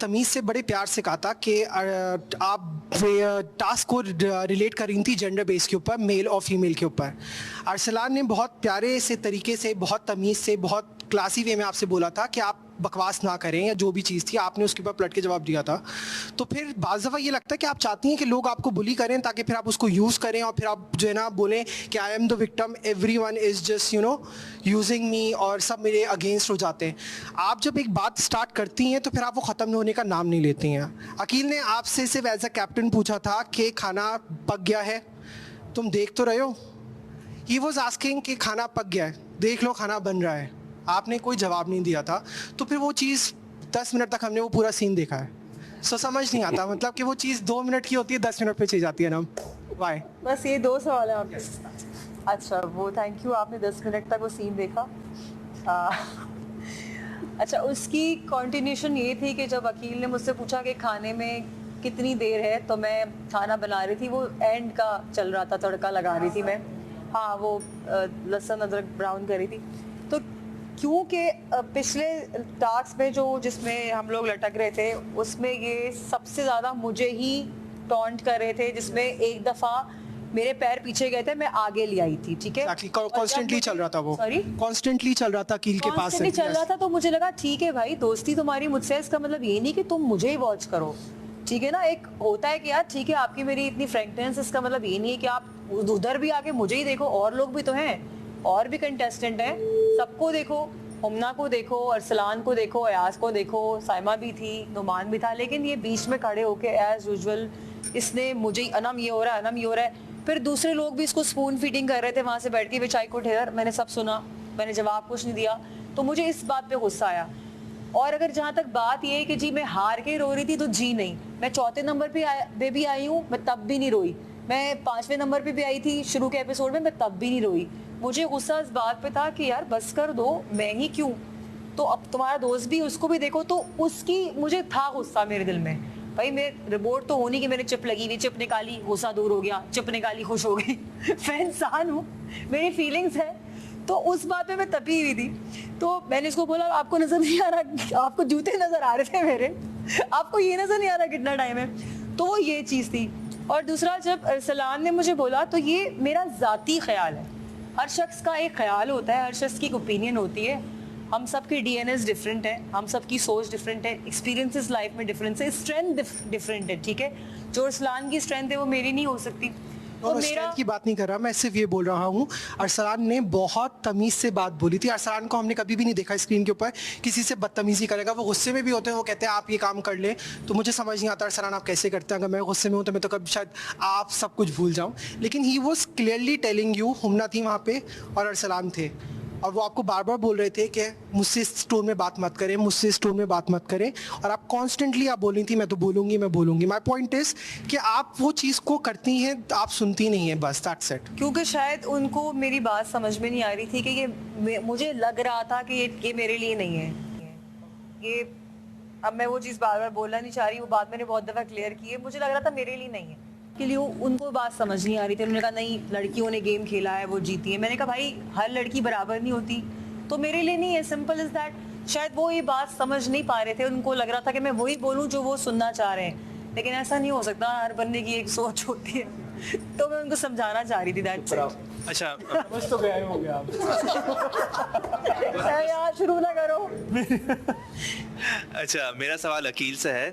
तमीज़ से बड़े प्यार से कहा था कि आप टास्क को रिलेट कर रही थी जेंडर बेस के ऊपर, मेल और फीमेल के ऊपर। अरसलान ने बहुत प्यारे से तरीके से, बहुत तमीज़ से, बहुत क्लासी वे में आपसे बोला था कि आप बकवास ना करें या जो भी चीज़ थी, आपने उसके ऊपर पलट के जवाब दिया था। तो फिर बाज़ दफ़ा ये लगता है कि आप चाहती हैं कि लोग आपको बुली करें ताकि फिर आप उसको यूज़ करें और फिर आप जो है ना बोलें कि I am the victim, everyone is just using me, और सब मेरे अगेंस्ट हो जाते हैं। आप जब एक बात स्टार्ट करती हैं तो फिर आप वो ख़त्म होने का नाम नहीं लेती हैं। अकील ने आपसे सिर्फ एज अ कैप्टन पूछा था कि खाना पक गया है, तुम देख तो रहे हो। ही वॉज आस्किंग कि खाना पक गया है, देख लो खाना बन रहा है। आपने कोई जवाब नहीं दिया था। तो फिर वो चीज़ 10 मिनट तक हमने वो पूरा सीन देखा है। सो समझ नहीं आता, मतलब कि वो चीज़ 2 मिनट की होती है, 10 मिनट पे चली जाती है ना। वाई? बस ये 2 सवाल है आपके। अच्छा, वो थैंक यू, आपने 10 मिनट तक वो सीन देखा। अच्छा, उसकी कंटिन्यूशन ये थी कि जब अकील ने मुझसे पूछा कि खाने में कितनी देर है, तो मैं खाना बना रही थी, वो एंड का चल रहा था, तड़का लगा रही थी मैं। हाँ, वो लहसुन अदरक ब्राउन कर रही थी। तो क्योंकि पिछले टास्क में जिसमें हम लोग लटक रहे थे, उसमें ये सबसे ज़्यादा मुझे ही टॉन्ट कर रहे थे, जिसमें एक दफ़ा मेरे पैर पीछे गए थे, मैं आगे ले आई थी, ठीक है। कॉन्स्टेंटली चल रहा था वो। सॉरी, कॉन्स्टेंटली चल रहा था कील के पास से। चल रहा था। तो मुझे लगा ठीक है भाई, दोस्ती तुम्हारी मुझसे है, इसका मतलब ये नहीं कि तुम मुझे ही वॉच करो, ठीक है ना। एक होता है कि यार ठीक है, आपकी मेरी इतनी फ्रैंकनेस, इसका मतलब ये नहीं है कि आप उधर भी आके मुझे ही देखो, और लोग भी तो हैं, और भी कंटेस्टेंट हैं, सबको देखो, हुमना को देखो, अरसलान को देखो, अयाज को देखो, साइमा भी थी, नुमान भी था। लेकिन ये बीच में खड़े होके एज यूजुअल इसने मुझे अनम ये हो रहा है, अनम ये हो रहा है। फिर दूसरे लोग भी इसको स्पून फीडिंग कर रहे थे वहां से बैठ के, विच आई कुड हियर। मैंने सब सुना, मैंने जवाब कुछ नहीं दिया। तो मुझे इस बात पे गुस्सा आया। और अगर जहां तक बात ये है कि जी मैं हार के रो रही थी, तो जी नहीं, मैं चौथे नंबर पे भी आई हूँ, मैं तब भी नहीं रोई। मैं 5वें नंबर पे भी आई थी शुरू के एपिसोड में, मैं तब भी नहीं रोई। मुझे गुस्सा इस बात पे था कि यार बस कर दो, मैं ही क्यों। तो अब तुम्हारा दोस्त भी, उसको भी देखो। तो उसकी मुझे था गुस्सा मेरे दिल में, भाई मेरे रिपोर्ट तो होनी कि मैंने चिप लगी हुई, चिप निकाली, गुस्सा दूर हो गया, चिप निकाली, खुश हो गई। मैं इंसान हूँ, मेरी फीलिंग्स है। तो उस बात पे मैं तपी हुई थी। तो मैंने इसको बोला, आपको नजर नहीं आ रहा, आपको जूते नजर आ रहे थे मेरे, आपको ये नजर नहीं आ रहा कितना टाइम है। तो वो ये चीज़ थी। और दूसरा, जब अरसलान ने मुझे बोला, तो ये मेरा ज़ाती ख्याल है। हर शख्स का एक ख्याल होता है, हर शख्स की एक ओपिनियन होती है। हम सब की डीएनएस डिफरेंट है, हम सब की सोच डिफरेंट है, एक्सपीरियंसेस लाइफ में डिफरेंट है, स्ट्रेंथ डिफरेंट है, ठीक है। जो अरसलान की स्ट्रेंथ है वो मेरी नहीं हो सकती। तो मैं स्ट्रेंथ की बात नहीं कर रहा, मैं सिर्फ ये बोल रहा हूँ, अरसलान ने बहुत तमीज़ से बात बोली थी। अरसलान को हमने कभी भी नहीं देखा स्क्रीन के ऊपर किसी से बदतमीज़ी करेगा। वो गुस्से में भी होते हैं, वो कहते हैं आप ये काम कर ले। तो मुझे समझ नहीं आता अरसलान आप कैसे करते हैं। अगर मैं गुस्से में हूँ तो मैं तो कभी शायद आप सब कुछ भूल जाऊँ। लेकिन he was clearly telling you, Humna थी वहाँ पे और अरसलान थे, और वो आपको बार बार बोल रहे थे कि मुझसे इस टोन में बात मत करें, मुझसे इस टोन में बात मत करें। और आप कॉन्स्टेंटली आप बोल रही थी मैं तो बोलूँगी, मैं बोलूँगी। माई पॉइंट इज़ कि आप वो चीज़ को करती हैं, आप सुनती नहीं हैं, बस दैट्स इट। क्योंकि शायद उनको मेरी बात समझ में नहीं आ रही थी कि ये, मुझे लग रहा था कि ये मेरे लिए नहीं है ये। अब मैं वो चीज़ बार बार बोलना नहीं चाह रही, वो बात मैंने बहुत दफ़ा क्लियर की है। मुझे लग रहा था मेरे लिए नहीं है, के लिए उनको बात समझ नहीं आ रही थी। उन्होंने कहा नहीं, लड़कियों ने गेम खेला है, वो जीती है। मैंने कहा भाई हर लड़की बराबर नहीं होती, तो मेरे लिए नहीं है, सिंपल इज दैट। शायद वो ये बात समझ नहीं पा रहे थे, उनको लग रहा था कि मैं वही बोलूँ जो वो सुनना चाह रहे हैं, लेकिन ऐसा नहीं हो सकता, हर बंदे की एक सोच होती है। तो मैं उनको समझाना चाह रही थी दैट। अच्छा, बस तो गया हो गया यार शुरू ना करो। अच्छा, मेरा सवाल अकील से है।